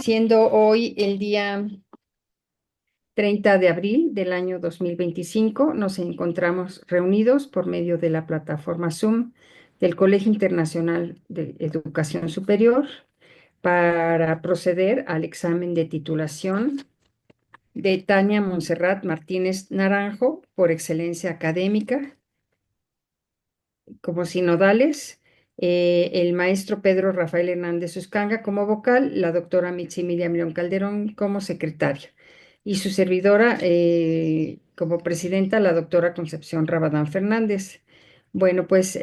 Siendo hoy el día 30 de abril del año 2025, nos encontramos reunidos por medio de la plataforma Zoom del Colegio Internacional de Educación Superior para proceder al examen de titulación de Tania Montserrat Martínez Naranjo por excelencia académica como sinodales, el maestro Pedro Rafael Hernández Uscanga como vocal, la doctora Mitzi Miriam León Calderón como secretaria y su servidora como presidenta, la doctora Concepción Rabadán Fernández. Bueno, pues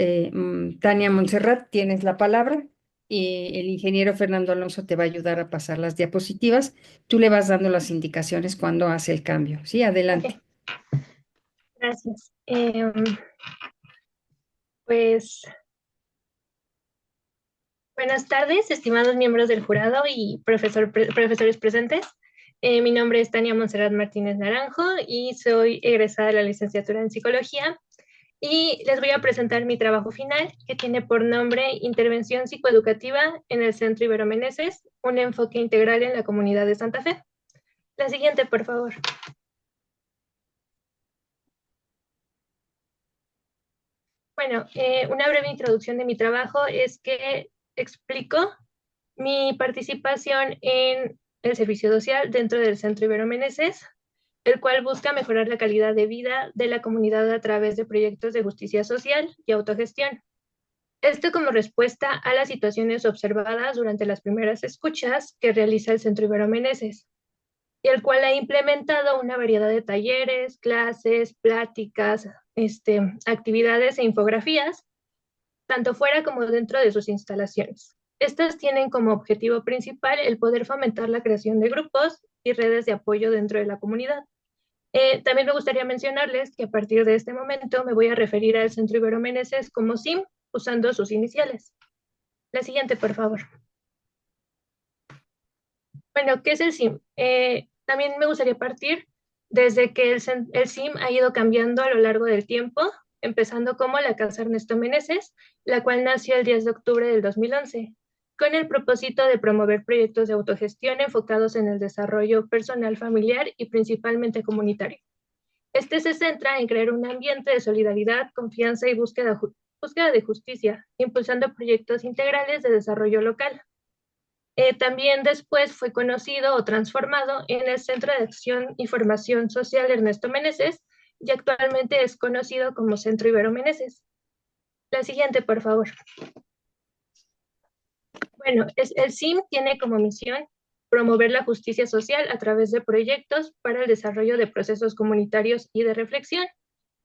Tania Montserrat, tienes la palabra y el ingeniero Fernando Alonso te va a ayudar a pasar las diapositivas. Tú le vas dando las indicaciones cuando hace el cambio. Sí, adelante. Ok, gracias. Pues buenas tardes, estimados miembros del jurado y profesores presentes. Mi nombre es Tania Montserrat Martínez Naranjo y soy egresada de la licenciatura en psicología y les voy a presentar mi trabajo final que tiene por nombre Intervención psicoeducativa en el Centro Ibero Meneses, un enfoque integral en la comunidad de Santa Fe. La siguiente, por favor. Bueno, una breve introducción de mi trabajo es que explico mi participación en el servicio social dentro del Centro Ibero Meneses, el cual busca mejorar la calidad de vida de la comunidad a través de proyectos de justicia social y autogestión. Esto como respuesta a las situaciones observadas durante las primeras escuchas que realiza el Centro Ibero Meneses, y el cual ha implementado una variedad de talleres, clases, pláticas, actividades e infografías tanto fuera como dentro de sus instalaciones. Estas tienen como objetivo principal el poder fomentar la creación de grupos y redes de apoyo dentro de la comunidad. También me gustaría mencionarles que a partir de este momento me voy a referir al Centro Ibero Meneses como SIM, usando sus iniciales. La siguiente, por favor. Bueno, ¿qué es el SIM? También me gustaría partir desde que el SIM ha ido cambiando a lo largo del tiempo, empezando como la Casa Ernesto Meneses, la cual nació el 10 de octubre del 2011, con el propósito de promover proyectos de autogestión enfocados en el desarrollo personal, familiar y principalmente comunitario. Este se centra en crear un ambiente de solidaridad, confianza y búsqueda de justicia, impulsando proyectos integrales de desarrollo local. También después fue conocido o transformado en el Centro de Acción y Formación Social Ernesto Meneses y actualmente es conocido como Centro Ibero Meneses. La siguiente, por favor. Bueno, el SIM tiene como misión promover la justicia social a través de proyectos para el desarrollo de procesos comunitarios y de reflexión.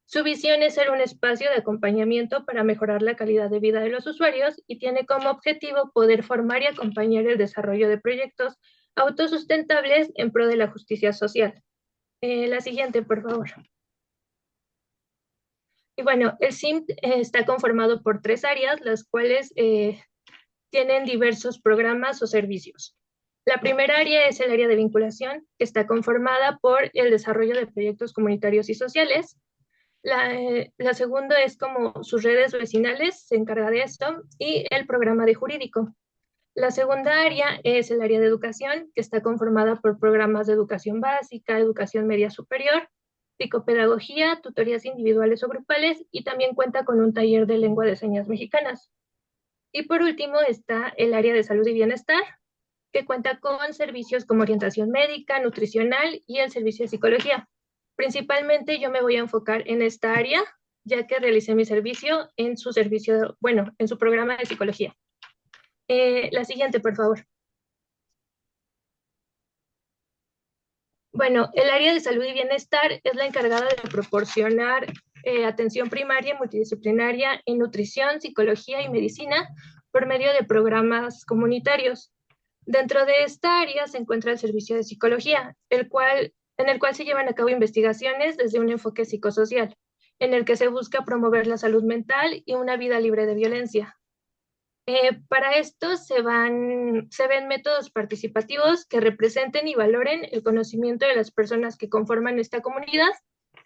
Su visión es ser un espacio de acompañamiento para mejorar la calidad de vida de los usuarios y tiene como objetivo poder formar y acompañar el desarrollo de proyectos autosustentables en pro de la justicia social. La siguiente, por favor. Y bueno, el SIM está conformado por tres áreas, las cuales tienen diversos programas o servicios. La primera área es el área de vinculación, que está conformada por el desarrollo de proyectos comunitarios y sociales. La segunda es como sus redes vecinales, se encarga de esto, y el programa de jurídico. La segunda área es el área de educación, que está conformada por programas de educación básica, educación media superior, psicopedagogía, tutorías individuales o grupales, y también cuenta con un taller de lengua de señas mexicanas. Y por último está el área de salud y bienestar, que cuenta con servicios como orientación médica, nutricional y el servicio de psicología. Principalmente yo me voy a enfocar en esta área, ya que realicé mi servicio, bueno, en su programa de psicología. La siguiente, por favor. Bueno, el área de salud y bienestar es la encargada de proporcionar atención primaria y multidisciplinaria en nutrición, psicología y medicina por medio de programas comunitarios. Dentro de esta área se encuentra el servicio de psicología, en el cual se llevan a cabo investigaciones desde un enfoque psicosocial, en el que se busca promover la salud mental y una vida libre de violencia. Para esto se ven métodos participativos que representen y valoren el conocimiento de las personas que conforman esta comunidad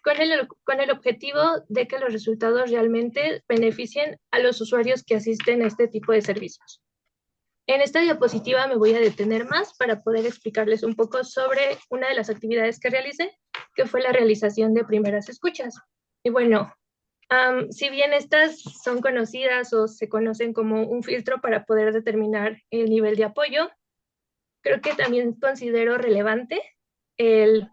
con el objetivo de que los resultados realmente beneficien a los usuarios que asisten a este tipo de servicios. En esta diapositiva me voy a detener más para poder explicarles un poco sobre una de las actividades que realicé, que fue la realización de primeras escuchas. Y bueno, si bien estas son conocidas o se conocen como un filtro para poder determinar el nivel de apoyo, creo que también considero relevante el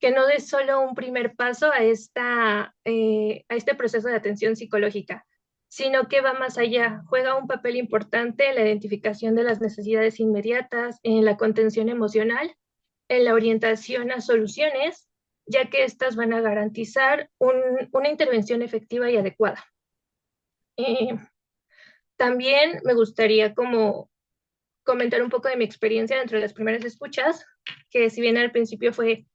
que no dé solo un primer paso a este proceso de atención psicológica, sino que va más allá, juega un papel importante en la identificación de las necesidades inmediatas, en la contención emocional, en la orientación a soluciones, ya que estas van a garantizar una intervención efectiva y adecuada. Eh, También me gustaría como comentar un poco de mi experiencia dentro de las primeras escuchas, que si bien al principio fue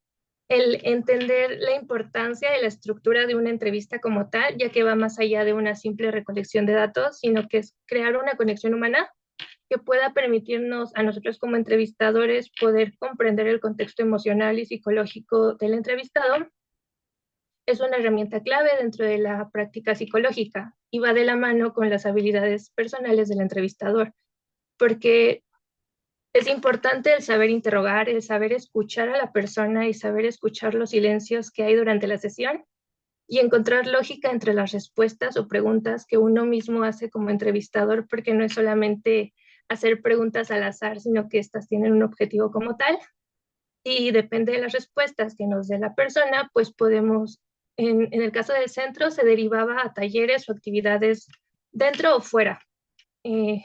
el entender la importancia de la estructura de una entrevista como tal, ya que va más allá de una simple recolección de datos, sino que es crear una conexión humana que pueda permitirnos a nosotros como entrevistadores poder comprender el contexto emocional y psicológico del entrevistado. Es una herramienta clave dentro de la práctica psicológica y va de la mano con las habilidades personales del entrevistador, porque es importante el saber interrogar, el saber escuchar a la persona y saber escuchar los silencios que hay durante la sesión y encontrar lógica entre las respuestas o preguntas que uno mismo hace como entrevistador, porque no es solamente hacer preguntas al azar, sino que estas tienen un objetivo como tal y depende de las respuestas que nos dé la persona, pues podemos, en el caso del centro, se derivaba a talleres o actividades dentro o fuera. Eh,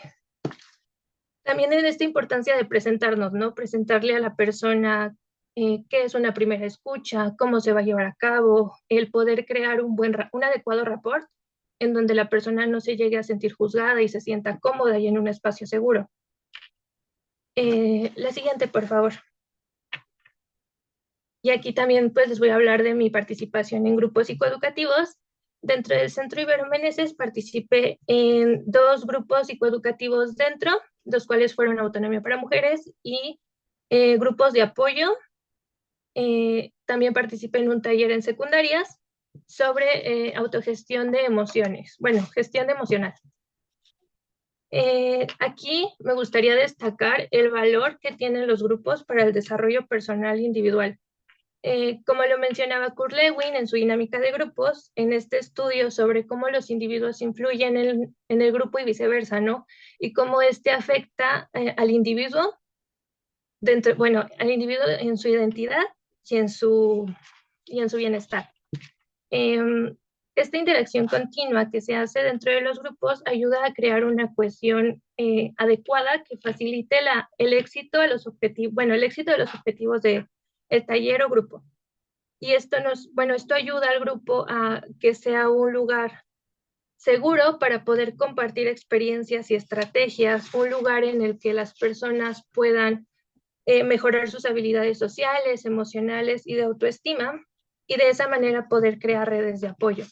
También en esta importancia de presentarnos, ¿no? Presentarle a la persona qué es una primera escucha, cómo se va a llevar a cabo, el poder crear un adecuado rapport en donde la persona no se llegue a sentir juzgada y se sienta cómoda y en un espacio seguro. La siguiente, por favor. Y aquí también pues les voy a hablar de mi participación en grupos psicoeducativos. Dentro del Centro Ibero Meneses participé en 2 grupos psicoeducativos dentro, los cuales fueron Autonomía para Mujeres y grupos de apoyo. También participé en un taller en secundarias sobre autogestión de emociones, bueno, gestión emocional. Aquí me gustaría destacar el valor que tienen los grupos para el desarrollo personal e individual. Como lo mencionaba Kurt Lewin en su dinámica de grupos, en este estudio sobre cómo los individuos influyen en el grupo y viceversa, ¿no? Y cómo este afecta al individuo bueno, al individuo en su identidad y y en su bienestar. Eh, Esta interacción continua que se hace dentro de los grupos ayuda a crear una cohesión adecuada que facilite el éxito de los objetivos, bueno, el éxito de los objetivos del taller o grupo. Y esto ayuda al grupo a que sea un lugar seguro para poder compartir experiencias y estrategias, un lugar en el que las personas puedan mejorar sus habilidades sociales, emocionales y de autoestima, y de esa manera poder crear redes de apoyo,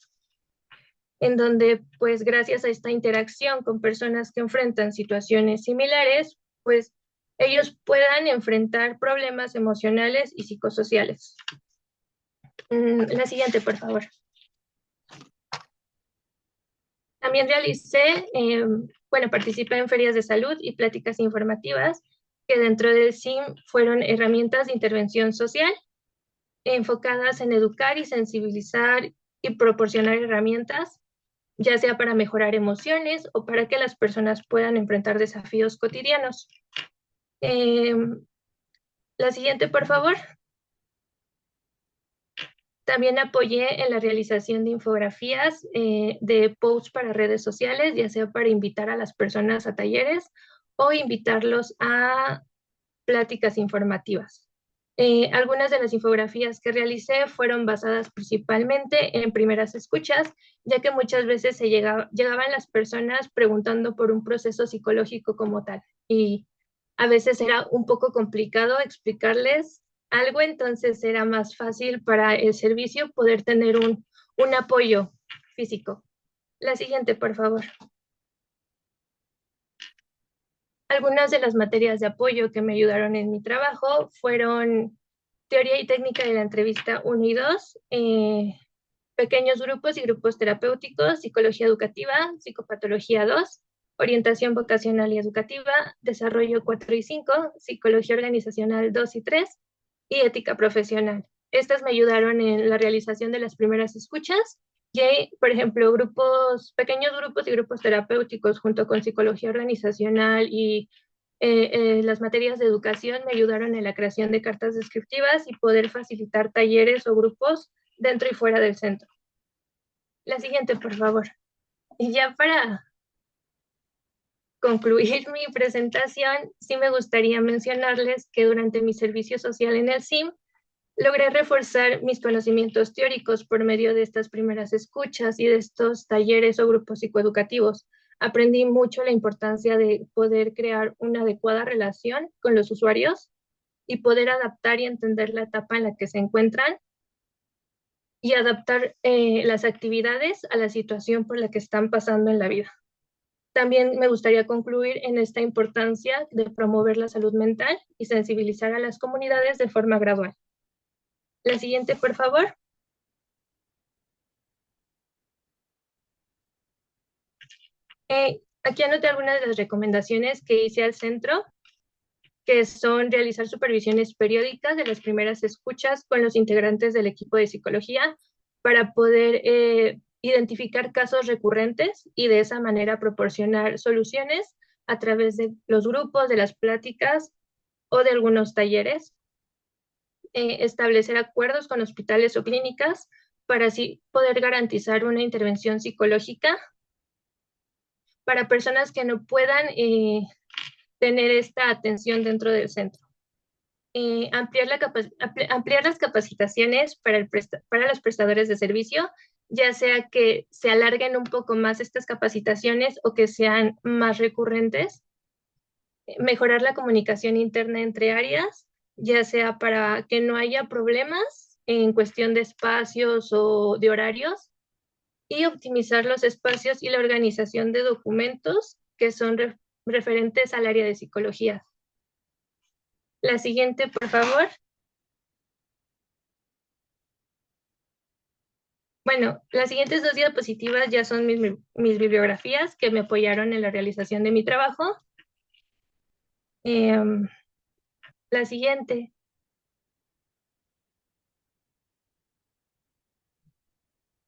en donde pues gracias a esta interacción con personas que enfrentan situaciones similares, pues ellos puedan enfrentar problemas emocionales y psicosociales. La siguiente, por favor. También participé en ferias de salud y pláticas informativas que dentro del SIM fueron herramientas de intervención social enfocadas en educar y sensibilizar y proporcionar herramientas, ya sea para mejorar emociones o para que las personas puedan enfrentar desafíos cotidianos. Eh, la siguiente, por favor. También apoyé en la realización de infografías de posts para redes sociales, ya sea para invitar a las personas a talleres o invitarlos a pláticas informativas. Algunas de las infografías que realicé fueron basadas principalmente en primeras escuchas, ya que muchas veces llegaban las personas preguntando por un proceso psicológico como tal. Y a veces era un poco complicado explicarles algo, entonces era más fácil para el servicio poder tener un apoyo físico. La siguiente, por favor. Algunas de las materias de apoyo que me ayudaron en mi trabajo fueron teoría y técnica de la entrevista 1 y 2, pequeños grupos y grupos terapéuticos, psicología educativa, psicopatología 2, orientación vocacional y educativa, desarrollo 4 y 5, psicología organizacional 2 y 3 y ética profesional. Estas me ayudaron en la realización de las primeras escuchas y, por ejemplo, pequeños grupos y grupos terapéuticos junto con psicología organizacional y las materias de educación me ayudaron en la creación de cartas descriptivas y poder facilitar talleres o grupos dentro y fuera del centro. La siguiente, por favor. Y ya para concluir mi presentación, sí me gustaría mencionarles que durante mi servicio social en el SIM, logré reforzar mis conocimientos teóricos por medio de estas primeras escuchas y de estos talleres o grupos psicoeducativos. Aprendí mucho la importancia de poder crear una adecuada relación con los usuarios y poder adaptar y entender la etapa en la que se encuentran y adaptar las actividades a la situación por la que están pasando en la vida. También me gustaría concluir en esta importancia de promover la salud mental y sensibilizar a las comunidades de forma gradual. La siguiente, por favor. Aquí anoté algunas de las recomendaciones que hice al centro, que son realizar supervisiones periódicas de las primeras escuchas con los integrantes del equipo de psicología para poder identificar casos recurrentes y de esa manera proporcionar soluciones a través de los grupos, de las pláticas o de algunos talleres. Establecer acuerdos con hospitales o clínicas para así poder garantizar una intervención psicológica para personas que no puedan tener esta atención dentro del centro. Ampliar las capacitaciones para los prestadores de servicio, ya sea que se alarguen un poco más estas capacitaciones o que sean más recurrentes. Mejorar la comunicación interna entre áreas, ya sea para que no haya problemas en cuestión de espacios o de horarios, y optimizar los espacios y la organización de documentos que son referentes al área de psicología. La siguiente, por favor. Bueno, las siguientes dos diapositivas ya son mis bibliografías que me apoyaron en la realización de mi trabajo. La siguiente.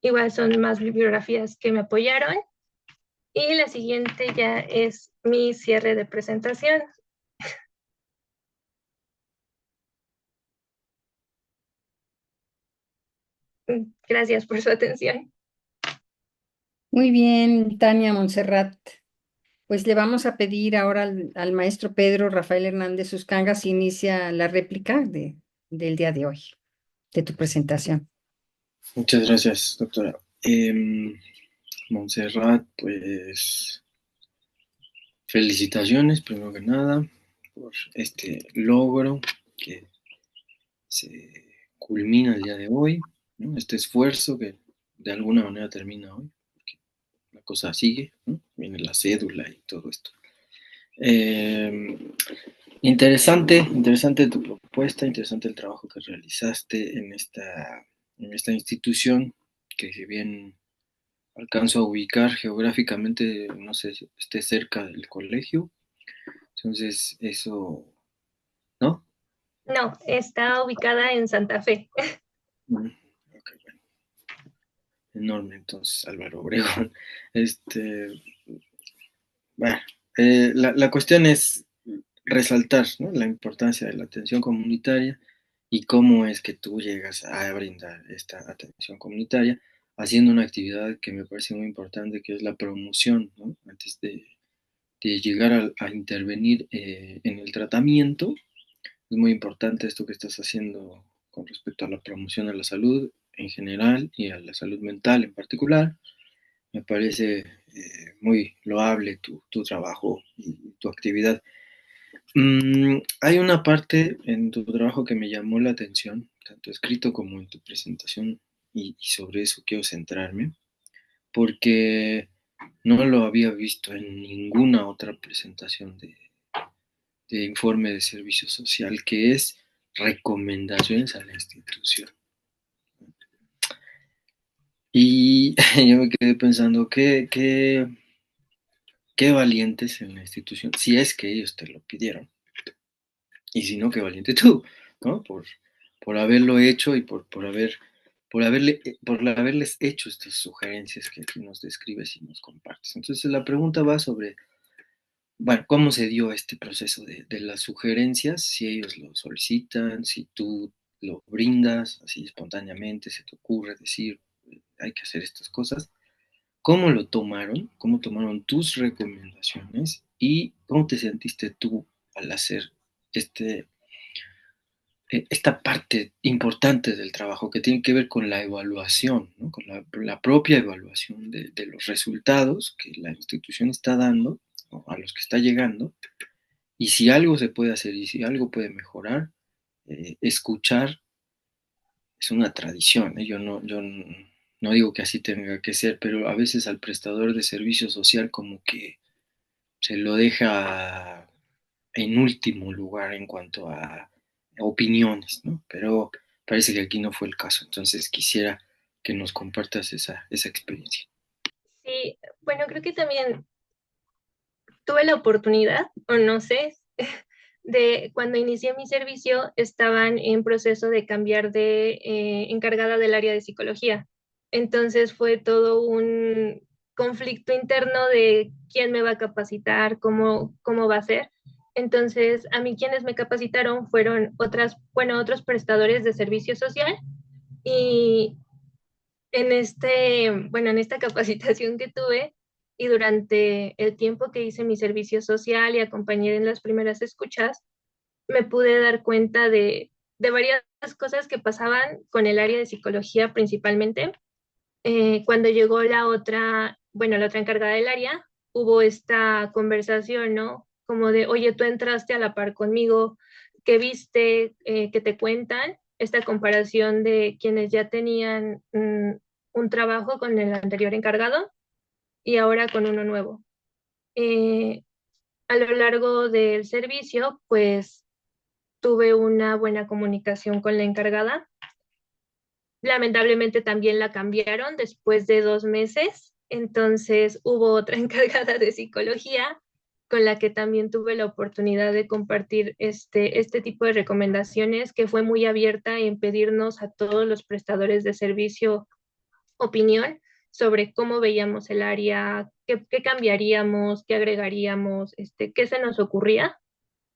Igual son más bibliografías que me apoyaron. Y la siguiente ya es mi cierre de presentación. Gracias por su atención. Muy bien, Tania Montserrat. Pues le vamos a pedir ahora al maestro Pedro Rafael Hernández Uscanga si inicia la réplica del día de hoy, de tu presentación. Muchas gracias, doctora. Montserrat, pues felicitaciones, primero que nada, por este logro que se culmina el día de hoy, ¿no? Este esfuerzo que de alguna manera termina hoy, porque la cosa sigue, ¿no? Viene la cédula y todo esto. Interesante tu propuesta, interesante el trabajo que realizaste en esta institución, que si bien alcanzo a ubicar geográficamente, no sé si esté cerca del colegio, entonces eso, ¿no? No, está ubicada en Santa Fe. Okay, bueno. Enorme, entonces, Álvaro Obregón. Bueno, la cuestión es resaltar, ¿no?, la importancia de la atención comunitaria y cómo es que tú llegas a brindar esta atención comunitaria haciendo una actividad que me parece muy importante, que es la promoción, ¿no? Antes de llegar a intervenir en el tratamiento, es muy importante esto que estás haciendo con respecto a la promoción de la salud en general y a la salud mental en particular. Me parece muy loable tu trabajo y tu actividad. Hay una parte en tu trabajo que me llamó la atención, tanto escrito como en tu presentación, y sobre eso quiero centrarme, porque no lo había visto en ninguna otra presentación de informe de servicio social, que es recomendaciones a la institución. Y yo me quedé pensando, qué valientes en la institución, si es que ellos te lo pidieron, y si no, qué valiente tú, ¿no? Por haberlo hecho y por haberles hecho estas sugerencias que aquí nos describes y nos compartes. Entonces la pregunta va sobre, bueno, ¿cómo se dio este proceso de las sugerencias? Si ellos lo solicitan, si tú lo brindas así espontáneamente, se te ocurre decir, hay que hacer estas cosas. ¿Cómo lo tomaron? ¿Cómo tomaron tus recomendaciones? ¿Y cómo te sentiste tú al hacer este, esta parte importante del trabajo que tiene que ver con la evaluación, ¿no? Con la propia evaluación de los resultados que la institución está dando o a los que está llegando? Y si algo se puede hacer y si algo puede mejorar, escuchar es una tradición, ¿eh? Yo no digo que así tenga que ser, pero a veces al prestador de servicio social como que se lo deja en último lugar en cuanto a opiniones, ¿no? Pero parece que aquí no fue el caso, entonces quisiera que nos compartas esa experiencia. Sí, bueno, creo que también tuve la oportunidad, o no sé, de cuando inicié mi servicio, estaban en proceso de cambiar de encargada del área de psicología. Entonces fue todo un conflicto interno de quién me va a capacitar, cómo va a ser. Entonces, a mí quienes me capacitaron fueron otros prestadores de servicio social y en esta capacitación que tuve y durante el tiempo que hice mi servicio social y acompañé en las primeras escuchas, me pude dar cuenta de varias cosas que pasaban con el área de psicología principalmente. Cuando llegó la otra encargada del área, hubo esta conversación, ¿no? Como de, oye, tú entraste a la par conmigo, ¿qué viste? ¿Qué te cuentan? Esta comparación de quienes ya tenían un trabajo con el anterior encargado y ahora con uno nuevo. Eh, a lo largo del servicio, pues tuve una buena comunicación con la encargada. Lamentablemente también la cambiaron después de 2 meses, entonces hubo otra encargada de psicología con la que también tuve la oportunidad de compartir este tipo de recomendaciones, que fue muy abierta en pedirnos a todos los prestadores de servicio opinión sobre cómo veíamos el área, qué cambiaríamos, qué agregaríamos, qué se nos ocurría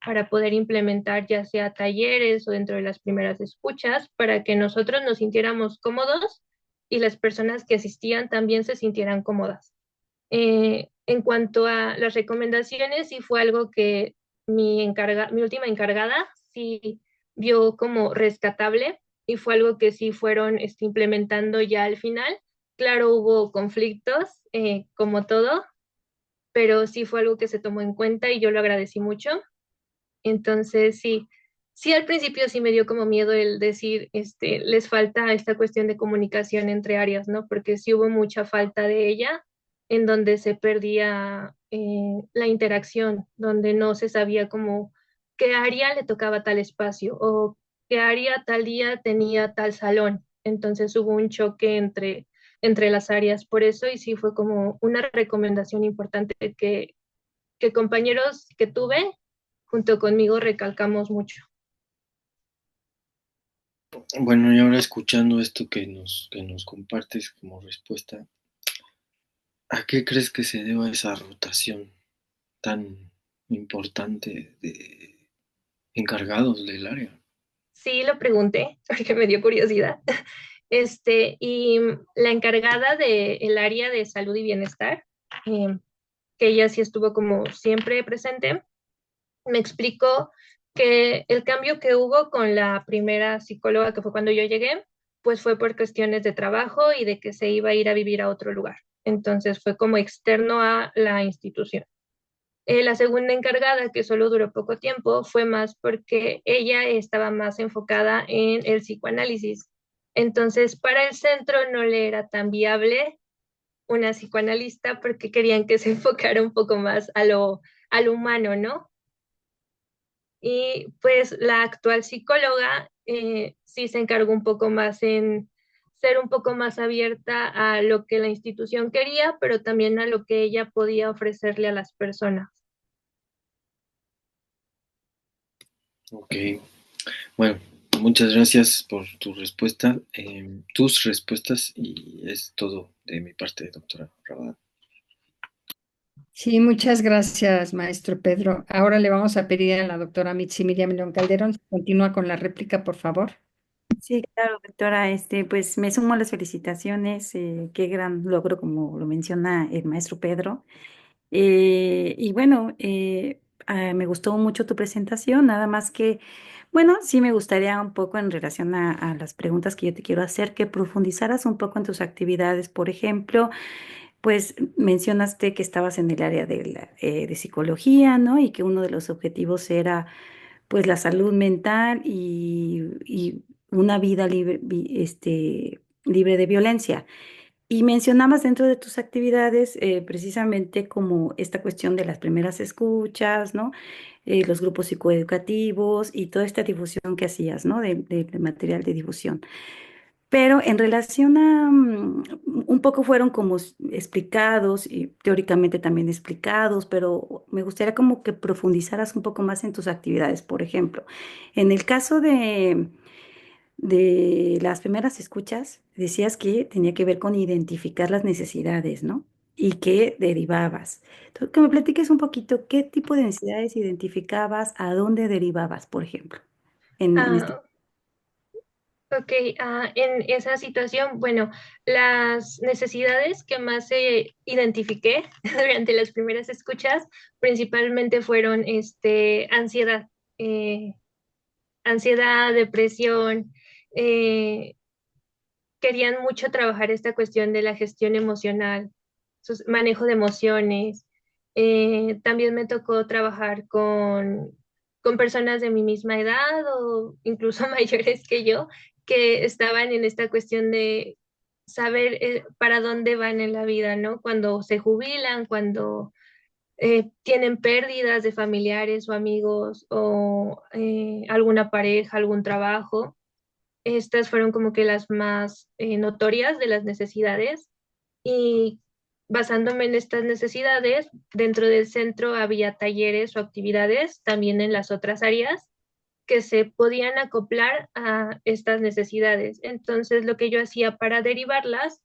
para poder implementar ya sea talleres o dentro de las primeras escuchas, para que nosotros nos sintiéramos cómodos y las personas que asistían también se sintieran cómodas. En cuanto a las recomendaciones, sí fue algo que mi última encargada sí vio como rescatable y fue algo que sí fueron implementando ya al final. Claro, hubo conflictos, como todo, pero sí fue algo que se tomó en cuenta y yo lo agradecí mucho. Entonces, sí, al principio sí me dio como miedo el decir, les falta esta cuestión de comunicación entre áreas, ¿no? Porque sí hubo mucha falta de ella, en donde se perdía la interacción, donde no se sabía cómo qué área le tocaba tal espacio o qué área tal día tenía tal salón. Entonces hubo un choque entre las áreas por eso y sí fue como una recomendación importante que compañeros que tuve junto conmigo recalcamos mucho. Bueno, y ahora escuchando esto que nos compartes como respuesta, ¿a qué crees que se deba esa rotación tan importante de encargados del área? Sí, lo pregunté porque me dio curiosidad. Y la encargada del área de salud y bienestar, eh, que ella sí estuvo como siempre presente, me explicó que el cambio que hubo con la primera psicóloga, que fue cuando yo llegué, pues fue por cuestiones de trabajo y de que se iba a ir a vivir a otro lugar. Entonces fue como externo a la institución. La segunda encargada, que solo duró poco tiempo, fue más porque ella estaba más enfocada en el psicoanálisis. Entonces, para el centro no le era tan viable una psicoanalista porque querían que se enfocara un poco más a lo humano, ¿no? Y pues la actual psicóloga sí se encargó un poco más en ser un poco más abierta a lo que la institución quería, pero también a lo que ella podía ofrecerle a las personas. Ok, bueno, muchas gracias por tu respuesta, tus respuestas, y es todo de mi parte, doctora Rabada. Sí, muchas gracias, maestro Pedro. Ahora le vamos a pedir a la doctora Mitzi Miriam León Calderón. Continúa con la réplica, por favor. Sí, claro, doctora, pues me sumo a las felicitaciones, qué gran logro, como lo menciona el maestro Pedro. Y bueno, me gustó mucho tu presentación, nada más que, bueno, sí me gustaría un poco en relación a las preguntas que yo te quiero hacer, que profundizaras un poco en tus actividades. Por ejemplo, pues mencionaste que estabas en el área de psicología, ¿no? Y que uno de los objetivos era pues la salud mental y una vida libre, libre de violencia. Y mencionabas dentro de tus actividades precisamente como esta cuestión de las primeras escuchas, ¿no? Los grupos psicoeducativos y toda esta difusión que hacías, ¿no? De material de difusión. Pero en relación a, un poco fueron como explicados y teóricamente también explicados, pero me gustaría como que profundizaras un poco más en tus actividades. Por ejemplo, en el caso de las primeras escuchas, decías que tenía que ver con identificar las necesidades, ¿no? Y que derivabas. Entonces, que me platiques un poquito qué tipo de necesidades identificabas, a dónde derivabas, por ejemplo, en este. Ah, ok, en esa situación, bueno, las necesidades que más identifiqué durante las primeras escuchas principalmente fueron ansiedad, eh, ansiedad, depresión. eh, Querían mucho trabajar esta cuestión de la gestión emocional, manejo de emociones. También me tocó trabajar con personas de mi misma edad o incluso mayores que yo, que estaban en esta cuestión de saber para dónde van en la vida, ¿no? Cuando se jubilan, cuando tienen pérdidas de familiares o amigos o alguna pareja, algún trabajo. Estas fueron como que las más notorias de las necesidades, y basándome en estas necesidades, dentro del centro había talleres o actividades también en las otras áreas que se podían acoplar a estas necesidades. Entonces, lo que yo hacía para derivarlas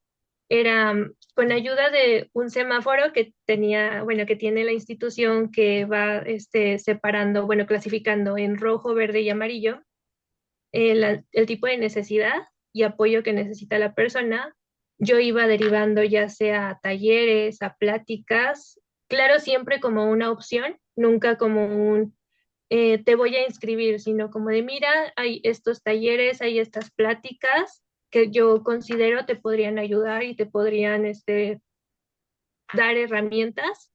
era con ayuda de un semáforo que tenía, bueno, que tiene la institución, que va separando, bueno, clasificando en rojo, verde y amarillo el tipo de necesidad y apoyo que necesita la persona. Yo iba derivando ya sea a talleres, a pláticas, claro, siempre como una opción, nunca como un te voy a inscribir, sino como de mira, hay estos talleres, hay estas pláticas que yo considero te podrían ayudar y te podrían dar herramientas.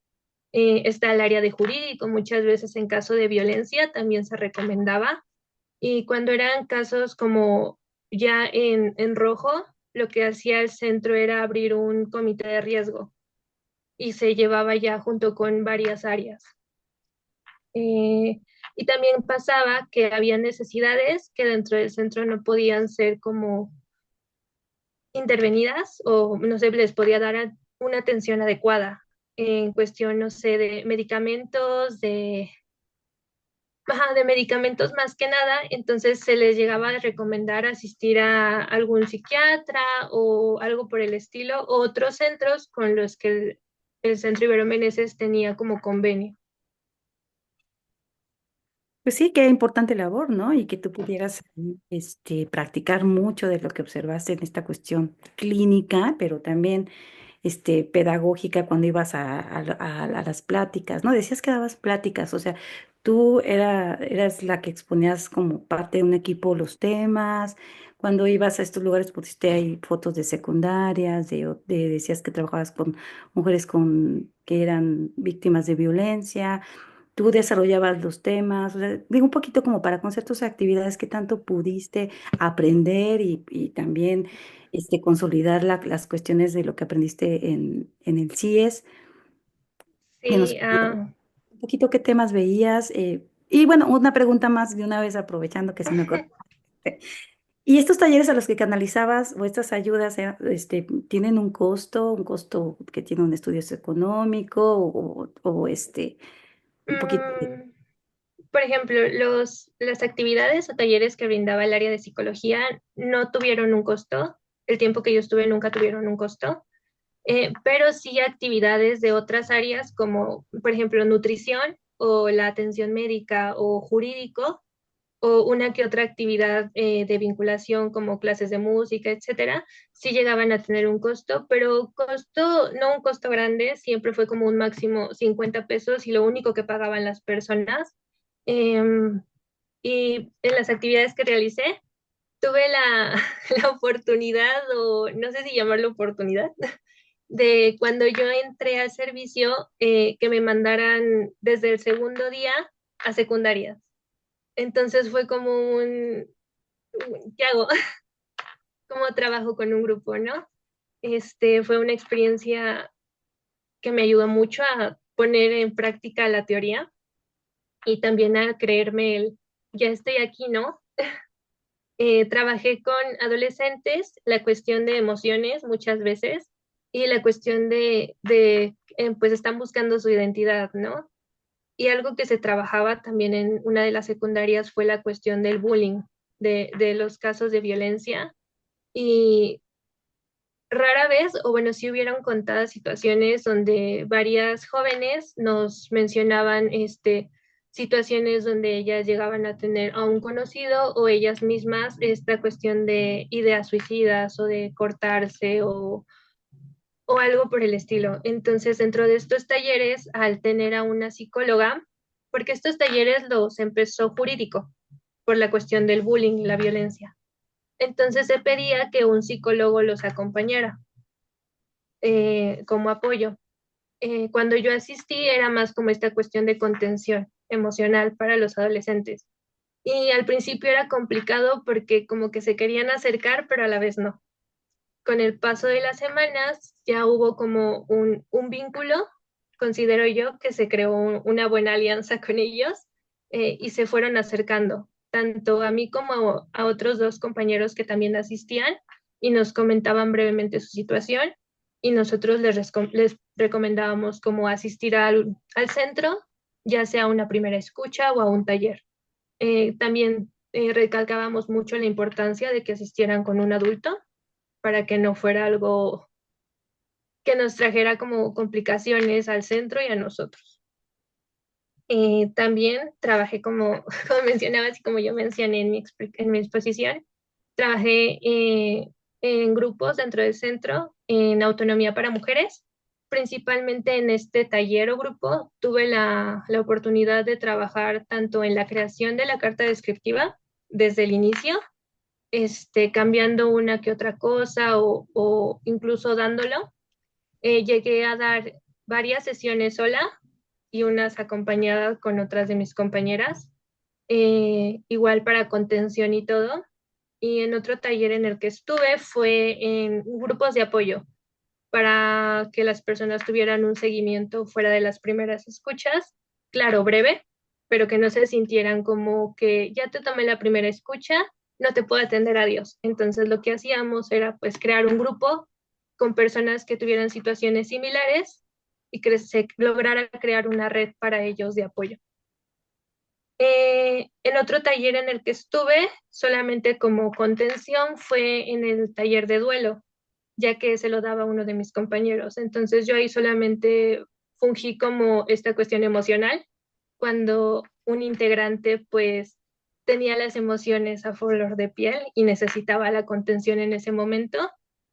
Está el área de jurídico, muchas veces en caso de violencia también se recomendaba, y cuando eran casos como ya en rojo, lo que hacía el centro era abrir un comité de riesgo y se llevaba ya junto con varias áreas. Eh, y también pasaba que había necesidades que dentro del centro no podían ser como intervenidas o no se les podía dar una atención adecuada en cuestión, no sé, de medicamentos, de medicamentos más que nada. Entonces se les llegaba a recomendar asistir a algún psiquiatra o algo por el estilo, o otros centros con los que el Centro Ibero Meneses tenía como convenio. Pues sí, qué importante labor, ¿no? Y que tú pudieras practicar mucho de lo que observaste en esta cuestión clínica, pero también pedagógica cuando ibas a las pláticas, ¿no? Decías que dabas pláticas, o sea, tú eras la que exponías como parte de un equipo los temas. Cuando ibas a estos lugares pusiste ahí fotos de secundarias, decías que trabajabas con mujeres que eran víctimas de violencia. Tú desarrollabas los temas, o sea, digo un poquito como para conocer tus actividades, qué tanto pudiste aprender y también consolidar las cuestiones de lo que aprendiste en el CIES, que nos Sí, un poquito qué temas veías. Y bueno, una pregunta más de una vez aprovechando que se me ocurre. ¿Y estos talleres a los que canalizabas o estas ayudas, tienen un costo que tiene un estudio económico un poquito Mm, por ejemplo, las actividades o talleres que brindaba el área de psicología no tuvieron un costo. El tiempo que yo estuve nunca tuvieron un costo. Pero sí actividades de otras áreas como, por ejemplo, nutrición o la atención médica o jurídico o una que otra actividad de vinculación como clases de música, etcétera, sí llegaban a tener un costo, pero costo, no un costo grande, siempre fue como un máximo 50 pesos y lo único que pagaban las personas. Em, y en las actividades que realicé, tuve la oportunidad, o no sé si llamarlo oportunidad, de cuando yo entré al servicio, que me mandaran desde el segundo día a secundarias. Entonces fue como ¿qué hago? ¿Cómo trabajo con un grupo, no? Fue una experiencia que me ayudó mucho a poner en práctica la teoría y también a creerme ya estoy aquí, ¿no? Trabajé con adolescentes la cuestión de emociones muchas veces y la cuestión pues están buscando su identidad, ¿no? Y algo que se trabajaba también en una de las secundarias fue la cuestión del bullying, de los casos de violencia. Y rara vez, o bueno, sí hubieron contadas situaciones donde varias jóvenes nos mencionaban situaciones donde ellas llegaban a tener a un conocido o ellas mismas esta cuestión de ideas suicidas o de cortarse o algo por el estilo. Entonces, dentro de estos talleres, al tener a una psicóloga, porque estos talleres los empezó jurídico por la cuestión del bullying y la violencia. Entonces se pedía que un psicólogo los acompañara como apoyo. Cuando yo asistí era más como esta cuestión de contención emocional para los adolescentes. Y al principio era complicado porque como que se querían acercar, pero a la vez no. Con el paso de las semanas ya hubo como un vínculo, considero yo, que se creó una buena alianza con ellos, y se fueron acercando, tanto a mí como a otros dos compañeros que también asistían y nos comentaban brevemente su situación y nosotros les recomendábamos como asistir al centro, ya sea a una primera escucha o a un taller. También recalcábamos mucho la importancia de que asistieran con un adulto para que no fuera algo que nos trajera como complicaciones al centro y a nosotros. También trabajé como, como mencionabas y como yo mencioné en mi exposición, trabajé en grupos dentro del centro en autonomía para mujeres. Principalmente en este taller o grupo tuve la oportunidad de trabajar tanto en la creación de la carta descriptiva desde el inicio, cambiando una que otra cosa o incluso dándolo. Llegué a dar varias sesiones sola y unas acompañadas con otras de mis compañeras, igual para contención y todo. Y en otro taller en el que estuve fue en grupos de apoyo para que las personas tuvieran un seguimiento fuera de las primeras escuchas, claro, breve, pero que no se sintieran como que ya te tomé la primera escucha, no te puedo atender, adiós. Entonces lo que hacíamos era pues crear un grupo con personas que tuvieran situaciones similares y que se lograra crear una red para ellos de apoyo. En otro taller en el que estuve, solamente como contención, fue en el taller de duelo, ya que se lo daba uno de mis compañeros. Entonces yo ahí solamente fungí como esta cuestión emocional, cuando un integrante pues tenía las emociones a flor de piel y necesitaba la contención en ese momento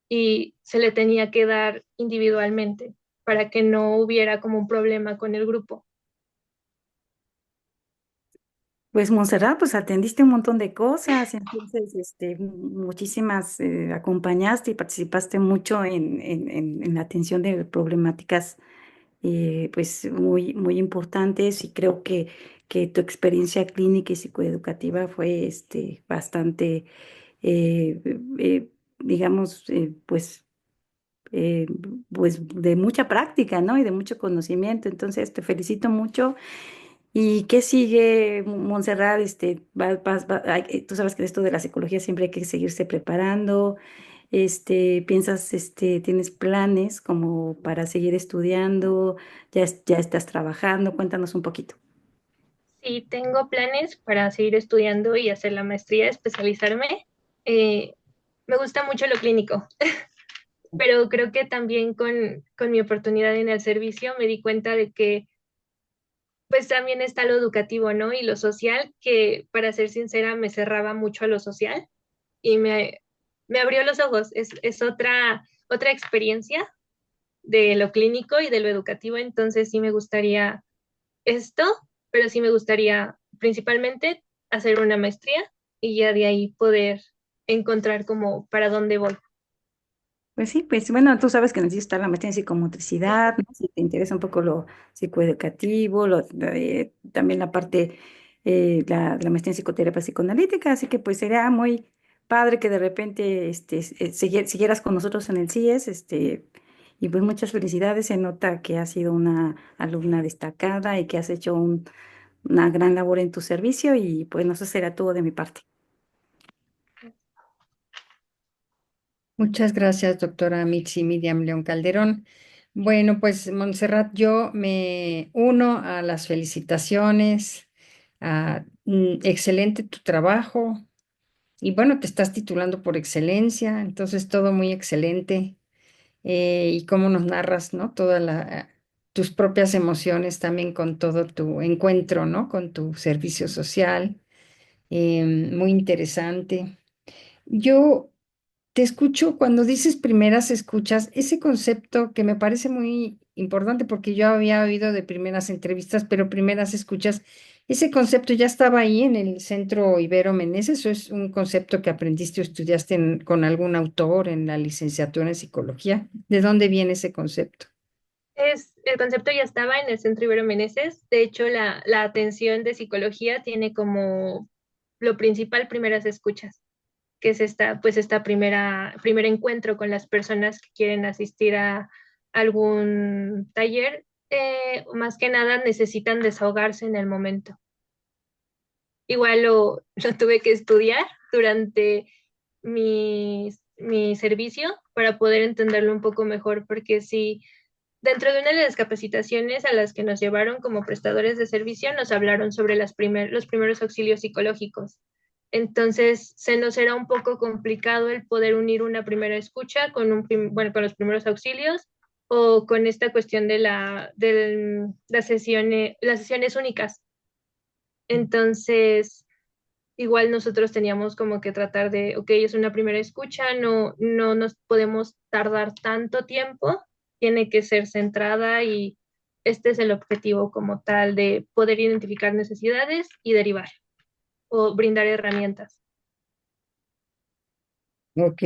y se le tenía que dar individualmente para que no hubiera como un problema con el grupo. Pues Montserrat, pues atendiste un montón de cosas, entonces muchísimas, acompañaste y participaste mucho en la atención de problemáticas pues muy importantes y creo que tu experiencia clínica y psicoeducativa fue bastante, eh, eh, digamos, eh, pues de mucha práctica, ¿no? Y de mucho conocimiento. Entonces te felicito mucho ¿Y qué sigue, Montserrat? Tú sabes que esto de la psicología siempre hay que seguirse preparando. ¿Piensas, tienes planes como para seguir estudiando? ¿Ya estás trabajando? Cuéntanos un poquito. Sí, tengo planes para seguir estudiando y hacer la maestría, especializarme. Eh, Me gusta mucho lo clínico, pero creo que también con mi oportunidad en el servicio me di cuenta de que pues también está lo educativo, ¿no? Y lo social, que para ser sincera me cerraba mucho a lo social y me abrió los ojos. Es otra experiencia de lo clínico y de lo educativo, entonces sí me gustaría esto, pero sí me gustaría principalmente hacer una maestría y ya de ahí poder encontrar como para dónde voy. Pues sí, pues bueno, tú sabes que necesitas estar la maestría en psicomotricidad, ¿no? Si te interesa un poco lo psicoeducativo, también la parte, la maestría en psicoterapia psicoanalítica, así que pues sería muy padre que de repente siguieras con nosotros en el CIES, y pues muchas felicidades, se nota que has sido una alumna destacada y que has hecho una gran labor en tu servicio y pues no, eso será todo de mi parte. Muchas gracias, doctora Mitzi Miriam León Calderón. Bueno, pues Montserrat, yo me uno a las felicitaciones. Excelente tu trabajo. Y bueno, te estás titulando por excelencia, entonces todo muy excelente. Y cómo nos narras, ¿no? Tus propias emociones también con todo tu encuentro, ¿no? Con tu servicio social. Muy interesante. Yo te escucho cuando dices primeras escuchas, ese concepto que me parece muy importante porque yo había oído de primeras entrevistas, pero primeras escuchas, ¿ese concepto ya estaba ahí en el Centro Ibero Meneses o es un concepto que aprendiste o estudiaste con algún autor en la licenciatura en psicología? ¿De dónde viene ese concepto? El concepto ya estaba en el Centro Ibero Meneses. De hecho, la atención de psicología tiene como lo principal primeras escuchas, que es esta primer encuentro con las personas que quieren asistir a algún taller. Más que nada necesitan desahogarse en el momento. Igual lo tuve que estudiar durante mi servicio para poder entenderlo un poco mejor, porque sí, dentro de una de las capacitaciones a las que nos llevaron como prestadores de servicio, nos hablaron sobre los primeros auxilios psicológicos. Entonces, se nos era un poco complicado el poder unir una primera escucha con bueno, con los primeros auxilios o con esta cuestión de las sesiones únicas. Entonces, igual nosotros teníamos como que tratar de, ok, es una primera escucha, no nos podemos tardar tanto tiempo, tiene que ser centrada y este es el objetivo como tal de poder identificar necesidades y derivar o brindar herramientas. Ok.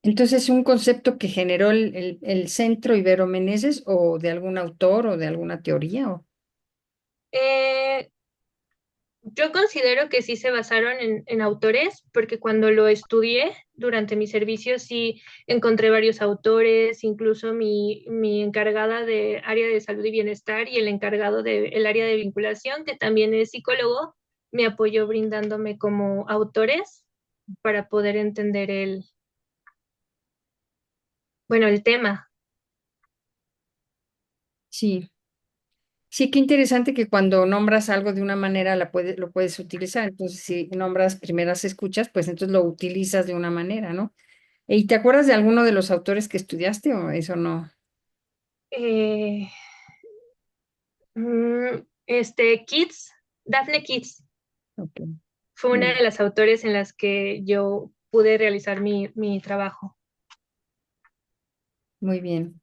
Entonces, ¿un concepto que generó el Centro Ibero Meneses o de algún autor o de alguna teoría? Eh, Yo considero que sí se basaron en autores, porque cuando lo estudié durante mi servicio sí encontré varios autores, incluso mi encargada de área de salud y bienestar y el encargado del área de vinculación, que también es psicólogo, me apoyó brindándome como autores para poder entender bueno, el tema. Sí. Sí, qué interesante que cuando nombras algo de una manera lo puedes utilizar. Entonces, si nombras primeras escuchas, pues entonces lo utilizas de una manera, ¿no? ¿Y te acuerdas de alguno de los autores que estudiaste o eso no? Eh, Kids, Daphne Kids. Ok, Fue una muy, de las autores en las que yo pude realizar mi trabajo. muy bien.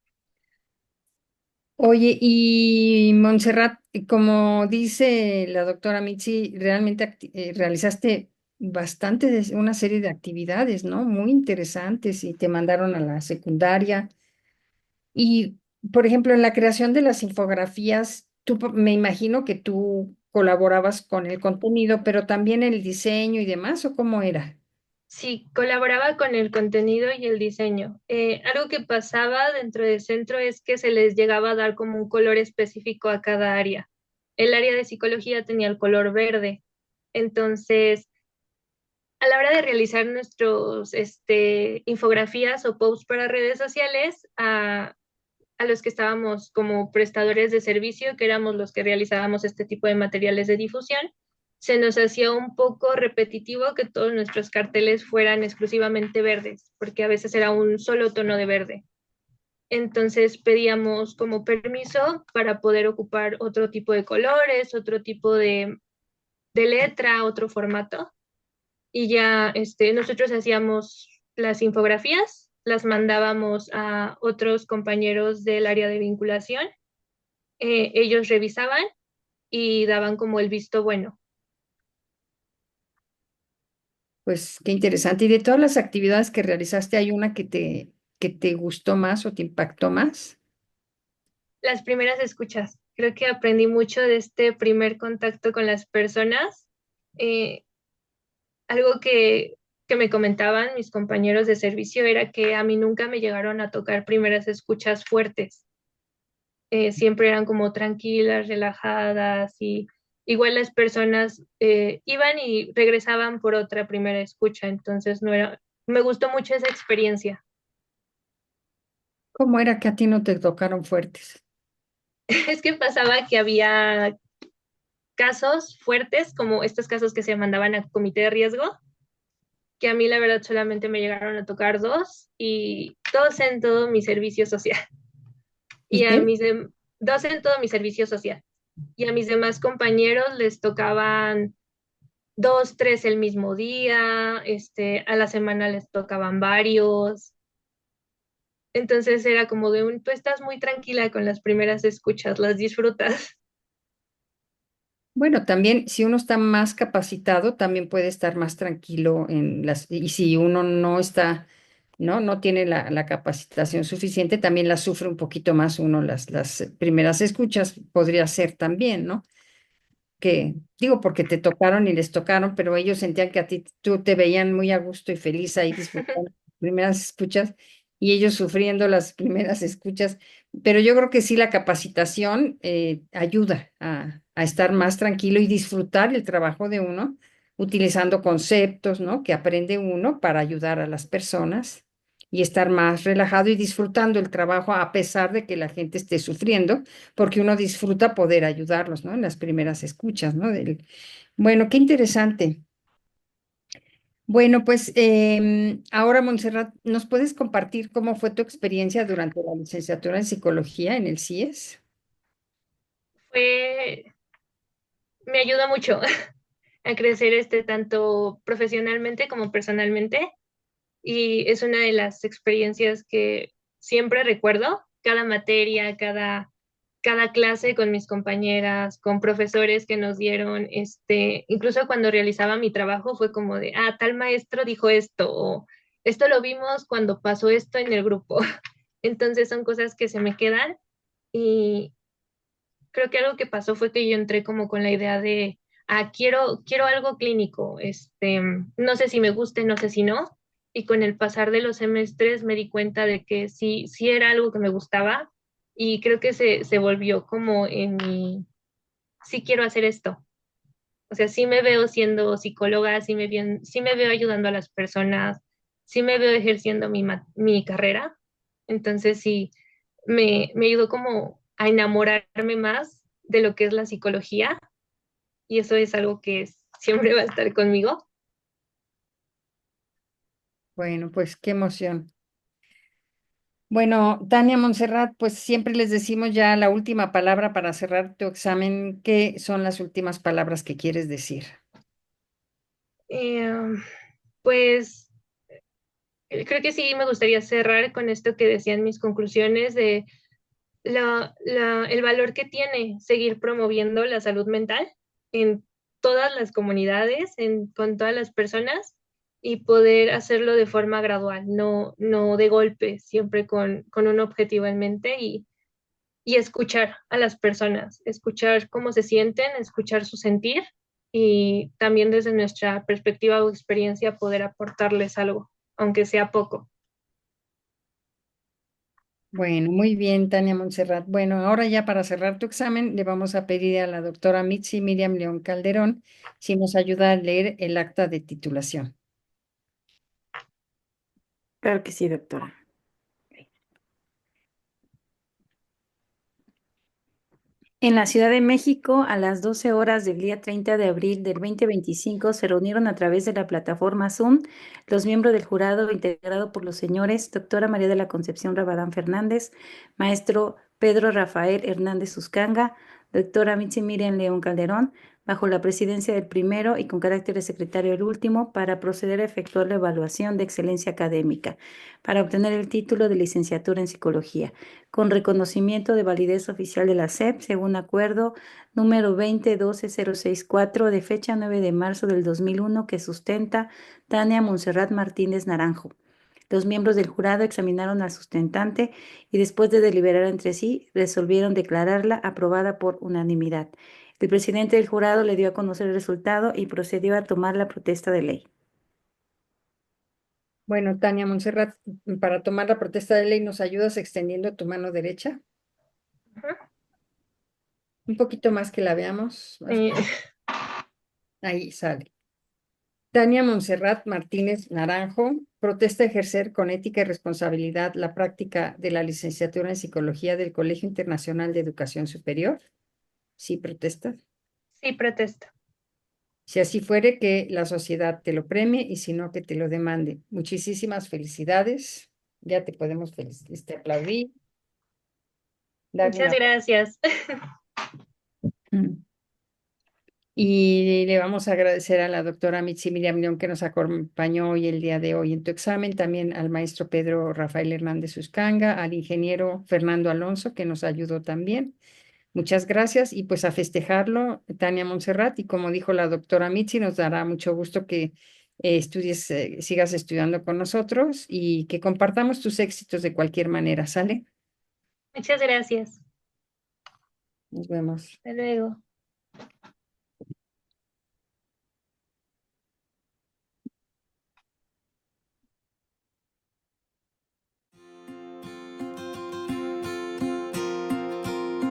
Oye, y Montserrat, como dice la doctora Mitzi, realmente realizaste una serie de actividades, ¿no? Muy interesantes y te mandaron a la secundaria. Y, por ejemplo, en la creación de las infografías, me imagino que tú colaborabas con el contenido, pero también el diseño y demás, ¿o cómo era? Sí, colaboraba con el contenido y el diseño. Algo que pasaba dentro del centro es que se les llegaba a dar como un color específico a cada área. el área de psicología tenía el color verde. Entonces, a la hora de realizar nuestros infografías o posts para redes sociales, a los que estábamos como prestadores de servicio, que éramos los que realizábamos este tipo de materiales de difusión, se nos hacía un poco repetitivo que todos nuestros carteles fueran exclusivamente verdes, porque a veces era un solo tono de verde. Entonces pedíamos como permiso para poder ocupar otro tipo de colores, otro tipo de letra, otro formato. Y ya nosotros hacíamos las infografías, las mandábamos a otros compañeros del área de vinculación, ellos revisaban y daban como el visto bueno. Pues qué interesante. Y de todas las actividades que realizaste, ¿hay una que te gustó más o te impactó más? Las primeras escuchas, creo que aprendí mucho de este primer contacto con las personas. Eh, Algo que me comentaban mis compañeros de servicio era que a mí nunca me llegaron a tocar primeras escuchas fuertes. Siempre eran como tranquilas, relajadas y igual las personas iban y regresaban por otra primera escucha, entonces no era, me gustó mucho esa experiencia. ¿Cómo era que a ti no te tocaron fuertes? Es que pasaba que había casos fuertes, como estos casos que se mandaban a comité de riesgo, que a mí la verdad solamente me llegaron a tocar dos y dos en todo mi servicio social. Y ¿Y a qué? mis dos en todo mi servicio social. Y a mis demás compañeros les tocaban dos, tres el mismo día, a la semana les tocaban varios. Entonces era como de tú estás muy tranquila con las primeras escuchas, las disfrutas. Bueno, también si uno está más capacitado, también puede estar más tranquilo y si uno no está, no tiene la capacitación suficiente, también la sufre un poquito más uno las primeras escuchas, podría ser también, ¿no? Que digo porque te tocaron y les tocaron, pero ellos sentían que a ti tú te veían muy a gusto y feliz ahí disfrutando las primeras escuchas y ellos sufriendo las primeras escuchas. Pero yo creo que sí la capacitación ayuda a estar más tranquilo y disfrutar el trabajo de uno utilizando conceptos, ¿no? Que aprende uno para ayudar a las personas y estar más relajado y disfrutando el trabajo a pesar de que la gente esté sufriendo porque uno disfruta poder ayudarlos, ¿no? En las primeras escuchas, ¿no? Bueno, qué interesante. Bueno, pues ahora, Montserrat, ¿nos puedes compartir cómo fue tu experiencia durante la licenciatura en psicología en el CIES? Fue, me ayudó mucho a crecer tanto profesionalmente como personalmente y es una de las experiencias que siempre recuerdo, cada materia, cada clase con mis compañeras, con profesores que nos dieron, incluso cuando realizaba mi trabajo fue como de, tal maestro dijo esto, o esto lo vimos cuando pasó esto en el grupo. Entonces son cosas que se me quedan y creo que algo que pasó fue que yo entré como con la idea de, quiero algo clínico, no sé si me guste, no sé si no, y con el pasar de los semestres me di cuenta de que sí, sí era algo que me gustaba y creo que se volvió como en mi, sí quiero hacer esto. O sea, sí me veo siendo psicóloga, sí me veo ayudando a las personas, sí me veo ejerciendo mi carrera. Entonces sí, me ayudó como a enamorarme más de lo que es la psicología y eso es algo que siempre va a estar conmigo. Bueno, pues qué emoción. Bueno, Tania Montserrat, pues siempre les decimos ya la última palabra para cerrar tu examen. ¿Qué son las últimas palabras que quieres decir? Eh, pues creo que sí me gustaría cerrar con esto que decían mis conclusiones de el valor que tiene seguir promoviendo la salud mental en todas las comunidades, con todas las personas y poder hacerlo de forma gradual, no de golpe, siempre con un objetivo en mente y escuchar a las personas, escuchar cómo se sienten, escuchar su sentir y también desde nuestra perspectiva o experiencia poder aportarles algo, aunque sea poco. Bueno, muy bien, Tania Montserrat. Bueno, ahora ya para cerrar tu examen, le vamos a pedir a la doctora Mitzi Miriam León Calderón si nos ayuda a leer el acta de titulación. Claro que sí, doctora. En la Ciudad de México, a las 12 horas del día 30 de abril del 2025, se reunieron a través de la plataforma Zoom los miembros del jurado integrado por los señores doctora María de la Concepción Rabadán Fernández, maestro Pedro Rafael Hernández Uscanga, doctora Mitzi Miriam León Calderón, bajo la presidencia del primero y con carácter de secretario el último, para proceder a efectuar la evaluación de excelencia académica, para obtener el título de licenciatura en psicología con reconocimiento de validez oficial de la SEP, según acuerdo número 2012064 de fecha 9 de marzo del 2001 que sustenta Tania Montserrat Martínez Naranjo. Los miembros del jurado examinaron al sustentante y después de deliberar entre sí, resolvieron declararla aprobada por unanimidad. El presidente del jurado le dio a conocer el resultado y procedió a tomar la protesta de ley. Bueno, Tania Montserrat, para tomar la protesta de ley, ¿nos ayudas extendiendo tu mano derecha? Ujú. Un poquito más que la veamos. Eh, Ahí sale. Tania Montserrat Martínez Naranjo protesta ejercer con ética y responsabilidad la práctica de la licenciatura en Psicología del Colegio Internacional de Educación Superior. Sí, protesta. sí, protesto. Si así fuere, que la sociedad te lo premie y si no, que te lo demande. Muchísimas felicidades. Ya te podemos aplaudir, dar Muchas gracias. Mm. Y le vamos a agradecer a la doctora Mitzi Miriam León que nos acompañó hoy el día de hoy en tu examen, también al maestro Pedro Rafael Hernández Uscanga, al ingeniero Fernando Alonso que nos ayudó también. Muchas gracias y pues a festejarlo, Tania Montserrat, y como dijo la doctora Mitzi, nos dará mucho gusto que sigas estudiando con nosotros y que compartamos tus éxitos de cualquier manera, ¿sale? Muchas gracias. Nos vemos. Hasta luego.